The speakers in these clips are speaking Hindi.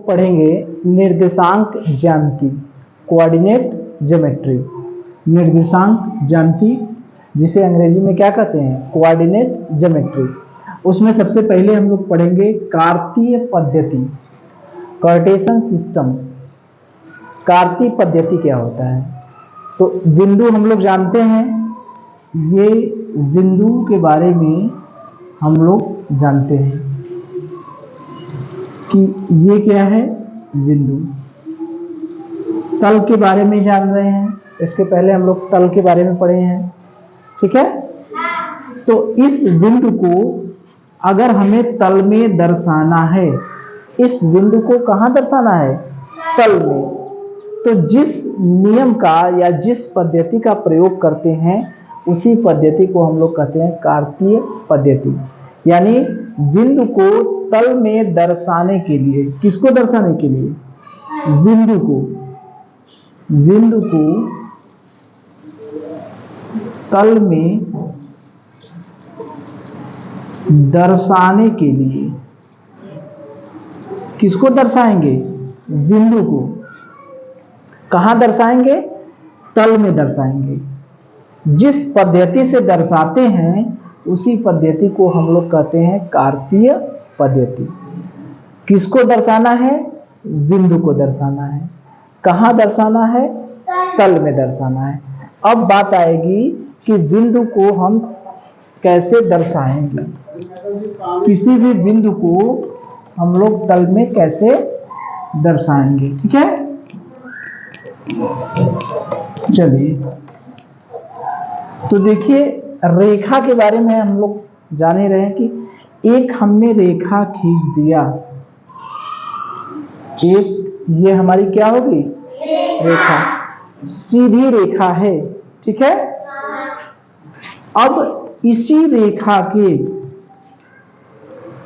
पढ़ेंगे निर्देशांक ज्यामिति, कोऑर्डिनेट ज्योमेट्री। निर्देशांक ज्यामिति जिसे अंग्रेजी में क्या कहते हैं, कोऑर्डिनेट ज्योमेट्री। उसमें सबसे पहले हम लोग पढ़ेंगे कार्तीय पद्धति, कार्टेशियन सिस्टम। कार्तीय पद्धति क्या होता है? तो बिंदु हम लोग जानते हैं, ये बिंदु के बारे में हम लोग जानते हैं कि ये क्या है, बिंदु। तल के बारे में जान रहे हैं, इसके पहले हम लोग तल के बारे में पढ़े हैं, ठीक है। तो इस बिंदु को अगर हमें तल में दर्शाना है, इस बिंदु को कहाँ दर्शाना है, तल में, तो जिस नियम का या जिस पद्धति का प्रयोग करते हैं उसी पद्धति को हम लोग कहते हैं कार्तीय पद्धति। यानी बिंदु को तल में दर्शाने के लिए, किसको दर्शाने के लिए, बिंदु को तल में दर्शाने के लिए किसको दर्शाएंगे, बिंदु को। कहां दर्शाएंगे, तल में दर्शाएंगे। जिस पद्धति से दर्शाते हैं उसी पद्धति को हम लोग कहते हैं कार्तीय पद्धति। किसको दर्शाना है, बिंदु को दर्शाना है। कहां दर्शाना है, तल में दर्शाना है। अब बात आएगी कि बिंदु को हम कैसे दर्शाएंगे, किसी भी बिंदु को हम लोग तल में कैसे दर्शाएंगे, ठीक है। चलिए, तो देखिए रेखा के बारे में हम लोग जान ही रहे हैं कि एक हमने रेखा खींच दिया, एक ये हमारी क्या होगी, रेखा, सीधी रेखा है, ठीक है। अब इसी रेखा के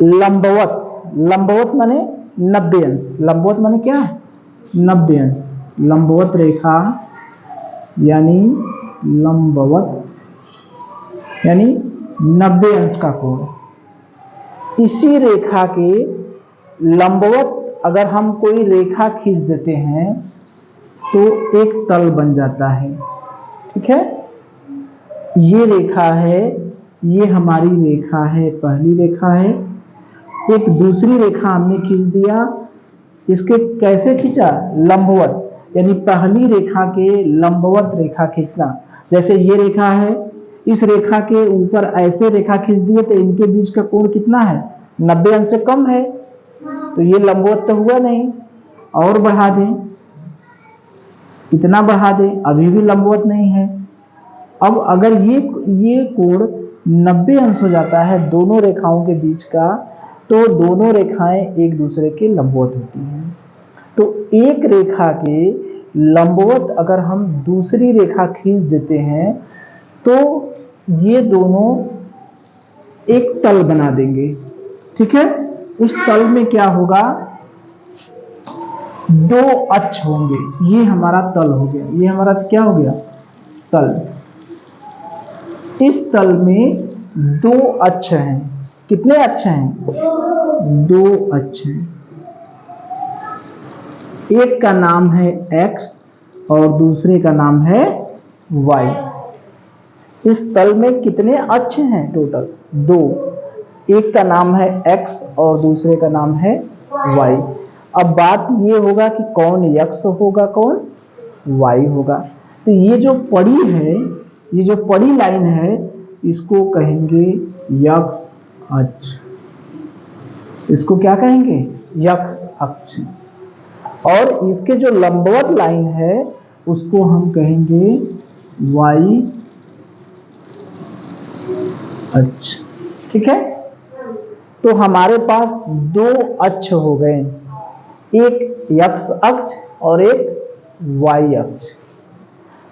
लंबवत, लंबवत माने 90 अंश, लंबवत माने क्या, 90 अंश, लंबवत रेखा यानी लंबवत यानी 90 अंश का कोण। इसी रेखा के लंबवत अगर हम कोई रेखा खींच देते हैं तो एक तल बन जाता है, ठीक है। ये रेखा है, ये हमारी रेखा है, पहली रेखा है। एक दूसरी रेखा हमने खींच दिया, इसके कैसे खींचा, लंबवत, यानी पहली रेखा के लंबवत रेखा खींचना। जैसे ये रेखा है, इस रेखा के ऊपर ऐसे रेखा खींच दिए तो इनके बीच का कोण कितना है, 90 अंश से कम है, तो ये लंबवत तो हुआ नहीं। और बढ़ा दें, इतना बढ़ा दें, अभी भी लंबवत नहीं है। अब अगर ये कोण 90 अंश हो जाता है दोनों रेखाओं के बीच का, तो दोनों रेखाएं एक दूसरे के लंबवत होती हैं। तो एक रेखा के लंबवत अगर हम दूसरी रेखा खींच देते हैं तो ये दोनों एक तल बना देंगे, ठीक है। उस तल में क्या होगा, दो अक्ष होंगे। ये हमारा तल हो गया, ये हमारा क्या हो गया, तल। इस तल में दो अक्ष हैं। कितने अक्ष हैं, दो अक्ष हैं। एक का नाम है x और दूसरे का नाम है y। इस तल में कितने अक्ष हैं, टोटल दो। एक का नाम है x और दूसरे का नाम है y। अब बात ये होगा कि कौन x होगा, कौन y होगा। तो ये जो पड़ी है, ये जो पड़ी लाइन है, इसको कहेंगे x अक्ष। इसको क्या कहेंगे, x अक्ष। और इसके जो लंबवत लाइन है उसको हम कहेंगे y अक्ष, ठीक है। तो हमारे पास दो अक्ष हो गए, एक x अक्ष और एक y अक्ष।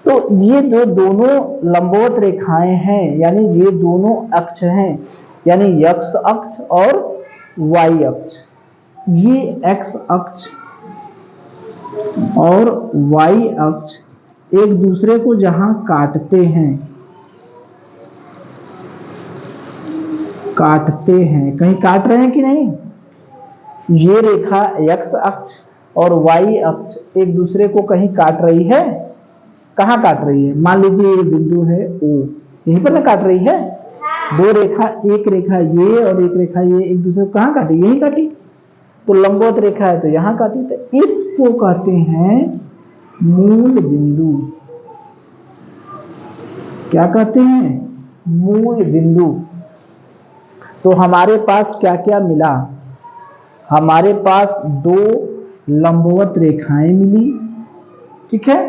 तो ये जो दोनों लंबवत रेखाएं हैं, यानी ये दोनों अक्ष हैं, यानी x अक्ष और y अक्ष। ये x अक्ष और y अक्ष एक दूसरे को जहां काटते हैं, कहीं काट रहे हैं कि नहीं, ये रेखा x अक्ष और y अक्ष एक दूसरे को कहीं काट रही है। कहाँ काट रही है? मान लीजिए ये बिंदु है O, यहीं पर ना काट रही है। दो रेखा, एक रेखा ये और एक रेखा ये एक दूसरे को कहाँ काटी? यहीं काटी। तो लंबवत रेखा है तो यहाँ काटी। तो इसको कहते हैं मूल बिंदु। क्या कहते हैं? मूल बिंदु। तो हमारे पास क्या क्या मिला? हमारे पास दो लंबवत रेखाएं मिली, ठीक है,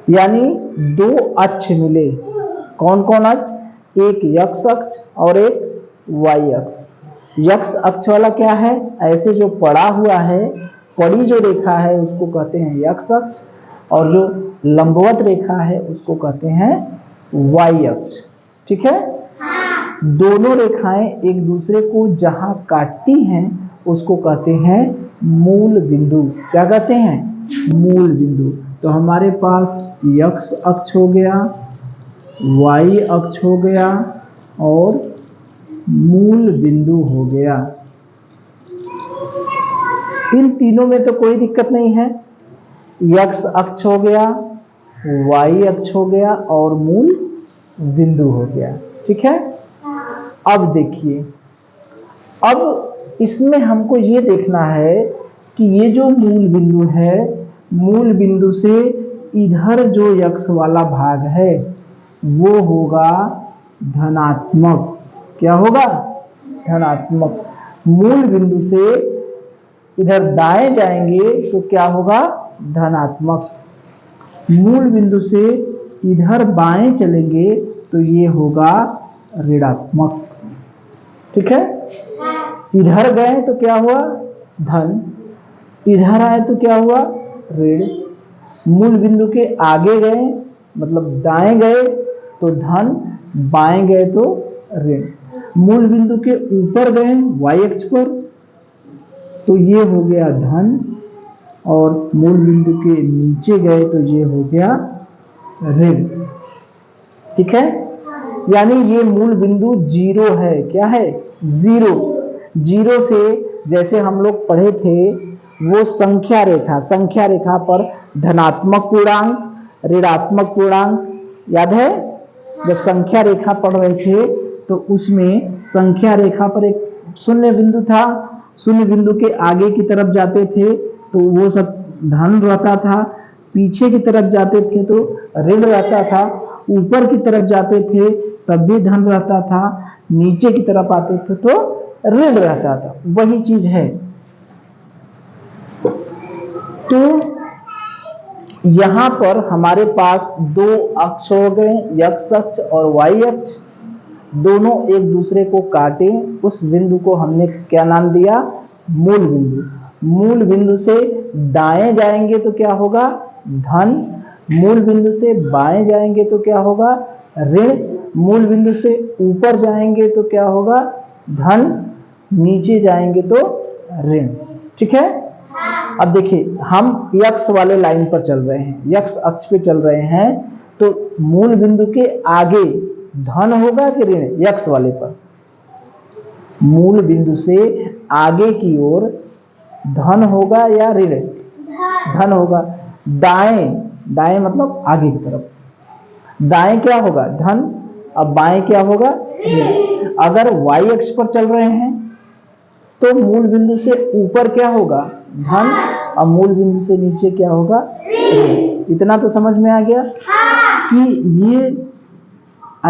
यानी दो अक्ष मिले। कौन कौन अक्ष? एक x अक्ष और एक y अक्ष। x अक्ष वाला क्या है? ऐसे जो पड़ा हुआ है, पड़ी जो रेखा है उसको कहते हैं x अक्ष, और जो लंबवत रेखा है उसको कहते हैं y अक्ष, ठीक है। दोनों रेखाएं एक दूसरे को जहां काटती हैं उसको कहते हैं मूल बिंदु। क्या कहते हैं? मूल बिंदु। तो हमारे पास x अक्ष हो गया, y अक्ष हो गया और मूल बिंदु हो गया। इन तीनों में तो कोई दिक्कत नहीं है। x अक्ष हो गया, y अक्ष हो गया और मूल बिंदु हो गया, ठीक है। अब देखिए, अब इसमें हमको ये देखना है कि ये जो मूल बिंदु है, मूल बिंदु से इधर जो x वाला भाग है वो होगा धनात्मक। क्या होगा? धनात्मक। मूल बिंदु से इधर दाएं जाएंगे तो क्या होगा? धनात्मक। मूल बिंदु से इधर बाएं चलेंगे तो ये होगा ऋणात्मक, ठीक है। इधर गए तो क्या हुआ? धन। इधर आए तो क्या हुआ? ऋण। मूल बिंदु के आगे गए मतलब दाएं गए तो धन, बाएं गए तो ऋण। मूल बिंदु के ऊपर गए y अक्ष पर तो ये हो गया धन, और मूल बिंदु के नीचे गए तो ये हो गया ऋण, ठीक है। यानी ये मूल बिंदु जीरो है। क्या है? जीरो। जीरो से जैसे हम लोग पढ़े थे वो संख्या रेखा, संख्या रेखा पर धनात्मक पूर्णांक, ऋणात्मक पूर्णांक, याद है? जब संख्या रेखा पढ़ रहे थे तो उसमें संख्या रेखा पर एक शून्य बिंदु था, शून्य बिंदु के आगे की तरफ जाते थे तो वो सब धन रहता था, पीछे की तरफ जाते थे तो ऋण रहता था, ऊपर की तरफ जाते थे तब भी धन रहता था, नीचे की तरफ आते थे तो ऋण रहता था। वही चीज है। तो यहां पर हमारे पास दो अक्ष हो गए, x अक्ष और y अक्ष, दोनों एक दूसरे को काटे। उस बिंदु को हमने क्या नाम दिया? मूल बिंदु। मूल बिंदु से दाएं जाएंगे तो क्या होगा? धन। मूल बिंदु से बाएं जाएंगे तो क्या होगा? ऋण। मूल बिंदु से ऊपर जाएंगे तो क्या होगा? धन। नीचे जाएंगे तो ऋण, ठीक है। अब देखिए, हम x वाले लाइन पर चल रहे हैं, x अक्ष पे चल रहे हैं, तो मूल बिंदु के आगे धन होगा कि ऋण? x वाले पर मूल बिंदु से आगे की ओर धन होगा या ऋण? धन होगा। दाएं, दाएं मतलब आगे की तरफ, दाएं क्या होगा? धन। अब बाएं क्या होगा? ऋण। अगर y अक्ष पर चल रहे हैं तो मूल बिंदु से ऊपर क्या होगा? धन। और मूल बिंदु से नीचे क्या होगा? ऋण। इतना तो समझ में आ गया कि ये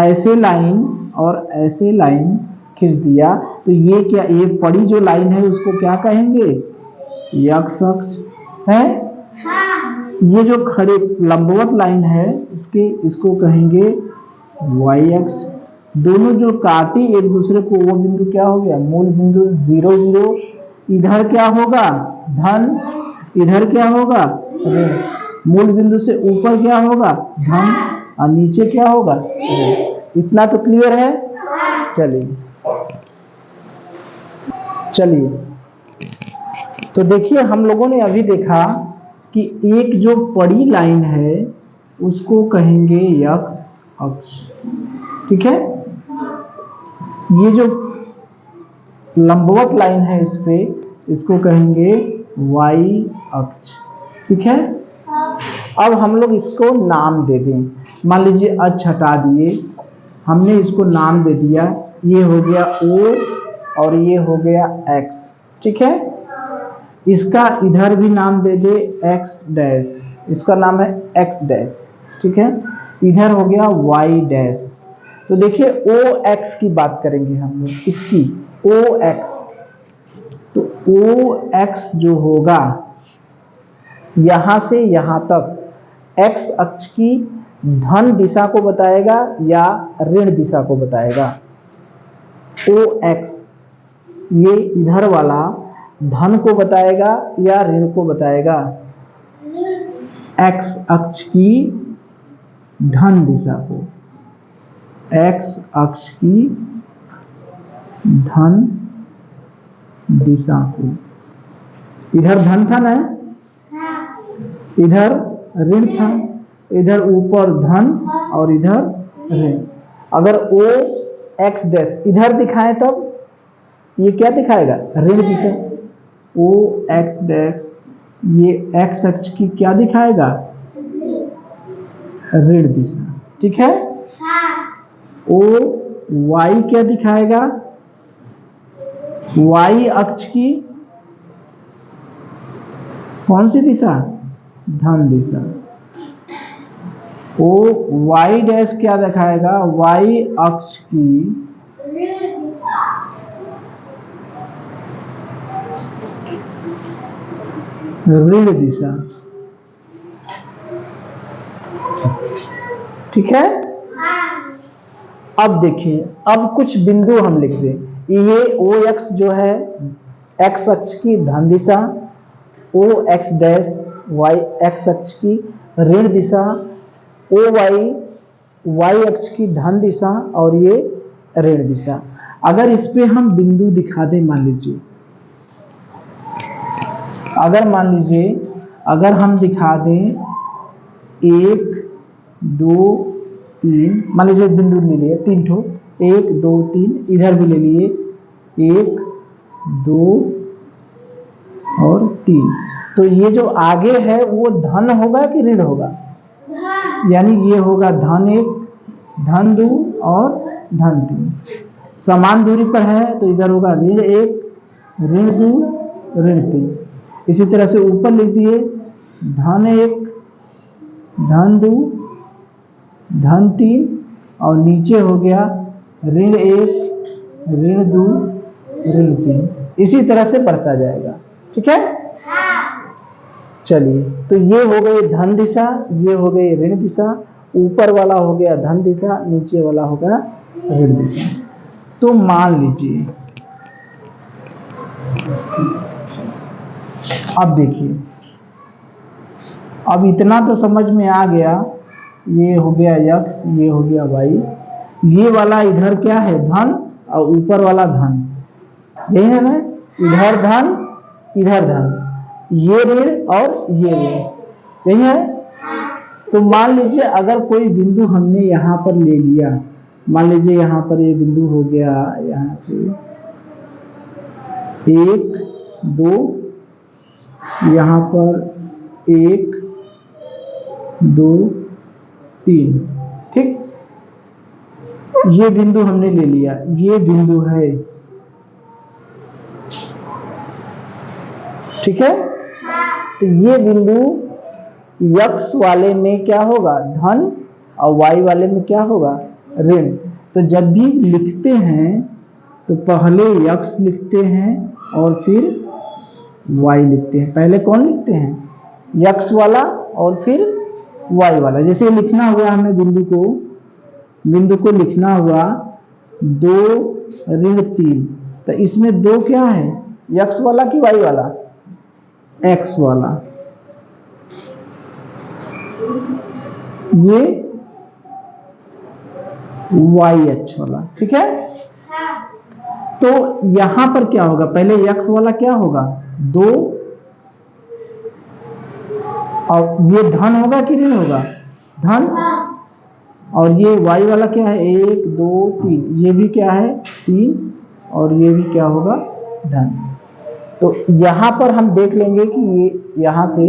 ऐसे लाइन और ऐसे लाइन खींच दिया तो ये क्या, ये पड़ी जो लाइन है उसको क्या कहेंगे? x अक्ष है। ये जो खड़े लंबवत लाइन है इसको कहेंगे y अक्ष। दोनों जो काटी एक दूसरे को वो बिंदु क्या हो गया? मूल बिंदु 0 0। इधर क्या होगा? धन। इधर क्या होगा? ऋण। मूल बिंदु से ऊपर क्या होगा? धन। और नीचे क्या होगा? ऋण। इतना तो क्लियर है। चलिए चलिए, तो देखिए हम लोगों ने अभी देखा कि एक जो पड़ी लाइन है उसको कहेंगे x अक्ष, ठीक है। ये जो लंबवत लाइन है इस पे इसको कहेंगे y अक्ष। ठीक है, अब हम लोग इसको नाम दे दें। मान लीजिए अक्ष हटा दिए, हमने इसको नाम दे दिया, ये हो गया O और ये हो गया x। ठीक है, इसका इधर भी नाम दे दे x डैश, इसका नाम है x डैश। ठीक है, इधर हो गया y डैश। तो देखिए OX की बात करेंगे हम लोग, इसकी OX। तो OX जो होगा यहां से यहां तक x अक्ष की धन दिशा को बताएगा या ऋण दिशा को बताएगा। OX ये इधर वाला धन को बताएगा या ऋण को बताएगा? x अक्ष की धन दिशा को, x अक्ष की धन दिशा को। इधर धन था ना, इधर ऋण था, इधर ऊपर धन और इधर ऋण। अगर O X डैश इधर दिखाएं तब ये क्या दिखाएगा? ऋण दिशा। O X डैश ये x अक्ष की क्या दिखाएगा? ऋण दिशा। ठीक है, O Y क्या दिखाएगा? Y अक्ष की कौन सी दिशा? धन दिशा। O Y डैश क्या दिखाएगा? Y अक्ष की ऋण दिशा। ठीक है, अब देखिए, अब कुछ बिंदु हम लिख दें। ये OX जो है x अक्ष की धन दिशा, OX डैश y x अक्ष की ऋण दिशा, OY y अक्ष की धन दिशा और ये ऋण दिशा। अगर इस पे हम बिंदु दिखा दें, मान लीजिए, अगर हम दिखा दें 1 2 3, मान लीजिए बिंदु ले लिए 3 ठो, 1 2 3, इधर भी ले लिए 1 2 और 3। तो ये जो आगे है वो धन होगा कि ऋण होगा? यानी ये होगा धन 1 धन 2 और धन 3। समान दूरी पर है तो इधर होगा ऋण 1 ऋण 2 ऋण 3। इसी तरह से ऊपर लिख दिए धन 1 धन 2 धन 3 और नीचे हो गया ऋण 1 ऋण 2 ऋण 3। इसी तरह से बढ़ता जाएगा। ठीक है, चलिए, तो ये हो गई धन दिशा, ये हो गई ऋण दिशा, ऊपर वाला हो गया धन दिशा, नीचे वाला हो गया ऋण दिशा। तो मान लीजिए, अब देखिए, अब इतना तो समझ में आ गया, ये हो गया x, ये हो गया y, ये वाला इधर क्या है? धन, और ऊपर वाला धन, यही है ना? इधर धन इधर धन, ये ऋण और ये ऋण, यही है। तो मान लीजिए अगर कोई बिंदु हमने यहाँ पर ले लिया, मान लीजिए यहाँ पर ये बिंदु हो गया, यहाँ से 1 2, यहाँ पर 1 2 3। ठीक, ये बिंदु हमने ले लिया, ये बिंदु है। ठीक है, तो ये बिंदु x वाले में क्या होगा? धन, और y वाले में क्या होगा? ऋण। तो जब भी लिखते हैं तो पहले x लिखते हैं और फिर y लिखते हैं। पहले कौन लिखते हैं? x वाला और फिर y वाला। जैसे लिखना हुआ हमें बिंदु को लिखना हुआ 2 ऋण 3, तो इसमें 2 क्या है? x वाला कि y वाला? x वाला। ये y अक्ष वाला। ठीक है, तो यहां पर क्या होगा? पहले x वाला क्या होगा? 2, और ये धन होगा कि ऋण होगा? धन। और ये y वाला क्या है? 1 2 3, ये भी क्या है? 3, और ये भी क्या होगा? धन। तो यहाँ पर हम देख लेंगे कि ये यहाँ से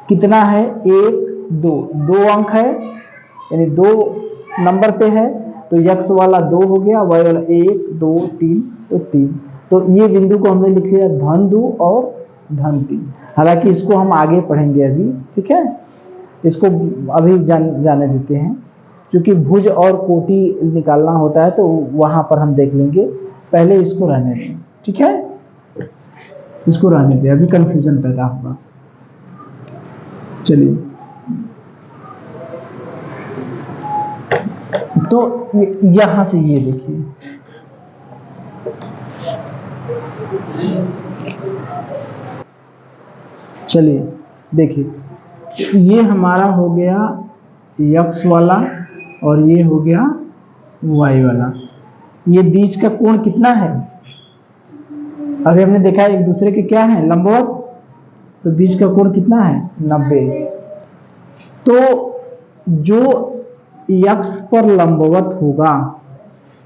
कितना है, 1 2 2 अंक है, यानी 2 नंबर पे है, तो x वाला 2 हो गया, y वाला 1 2 3, तो 3। तो ये बिंदु को हमने लिख लिया धन 2 और धन 3। हालांकि इसको हम आगे पढ़ेंगे अभी, ठीक है, इसको अभी जाने देते हैं, क्योंकि भुज और कोटि निकालना होता है तो वहां पर हम देख लेंगे, पहले इसको रहने दें, ठीक है, इसको रहने दें, अभी कंफ्यूजन पैदा होगा। चलिए, तो यहां से ये देखिए, चलिए देखिए, ये हमारा हो गया x वाला और ये हो गया y वाला। ये बीच का कोण कितना है, अभी हमने देखा एक दूसरे के क्या है, लंबवत, तो बीच का कोण कितना है, 90। तो जो x पर लंबवत होगा,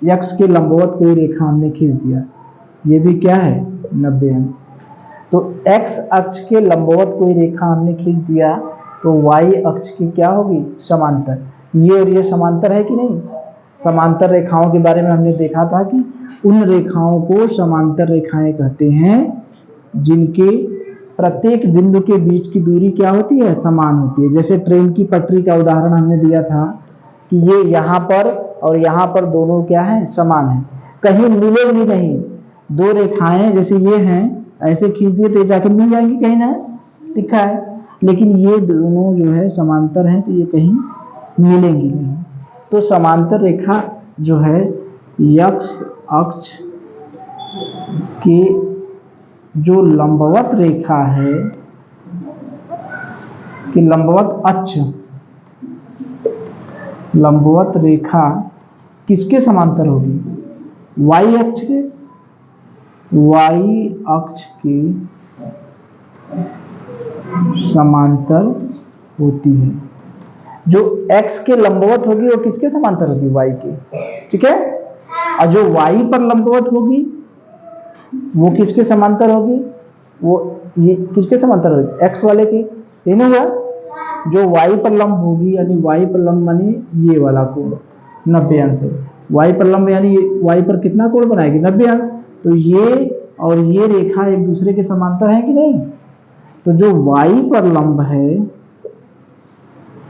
x के लंबवत कोई रेखा हमने खींच दिया, ये भी क्या है, 90 अंश। तो x अक्ष के लंबवत कोई रेखा हमने खींच दिया, तो y अक्ष की क्या होगी, समांतर। ये और ये समांतर है कि नहीं। समांतर रेखाओं के बारे में हमने देखा था कि उन रेखाओं को समांतर रेखाएं कहते हैं जिनके प्रत्येक बिंदु के बीच की दूरी क्या होती है, समान होती है। जैसे ट्रेन की पटरी का उदाहरण हमने दिया था कि ये यहाँ पर और यहाँ पर दोनों क्या है, समान है, कहीं मिलेंगी नहीं। दो रेखाएं जैसे ये हैं, ऐसे खींच दिए तो जाके मिल जाएंगी कहीं ना, लिखा है, लेकिन ये दोनों जो है समांतर हैं तो ये कहीं मिलेंगी नहीं। तो समांतर रेखा जो है x अक्ष के जो लंबवत रेखा है कि लंबवत अक्ष, लंबवत रेखा किसके समांतर होगी, y अक्ष के, y अक्ष के समांतर होती है। जो x के लंबवत होगी वो किसके समांतर होगी, y के, ठीक है। और जो y पर लंबवत होगी वो किसके समांतर होगी, वो ये किसके समांतर होगी, x वाले के, ये नहीं हुआ। जो y पर लंब होगी, यानी y पर लंब मानी ये वाला कोण 90 अंश है, y पर लंब यानी y पर कितना कोण बनाएगी, 90 अंश। तो ये और ये रेखा एक दूसरे के समांतर है कि नहीं। तो जो y पर लंब है,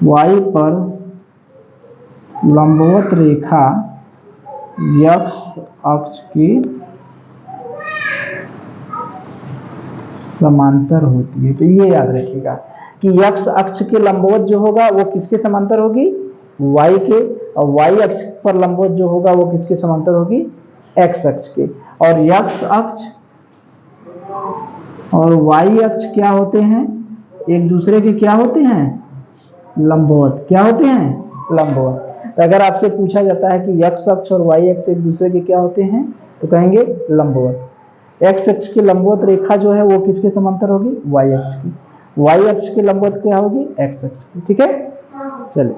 y पर लंबवत रेखा x अक्ष की समांतर होती है। तो ये याद रखिएगा कि x अक्ष के लंबवत जो होगा वो किसके समांतर होगी, y के, और y अक्ष पर लंबवत जो होगा वो किसके समांतर होगी, x अक्ष के। और x अक्ष और y अक्ष क्या होते हैं, एक दूसरे के क्या होते हैं, लंबवत। क्या होते हैं, लंबवत। तो अगर आपसे पूछा जाता है कि x अक्ष और y अक्ष एक दूसरे के क्या होते हैं, तो कहेंगे लंबवत। x अक्ष की लंबवत रेखा जो है वो किसके समांतर होगी, y अक्ष की। y अक्ष की लंबवत क्या होगी, x अक्ष की, ठीक है। चलिए।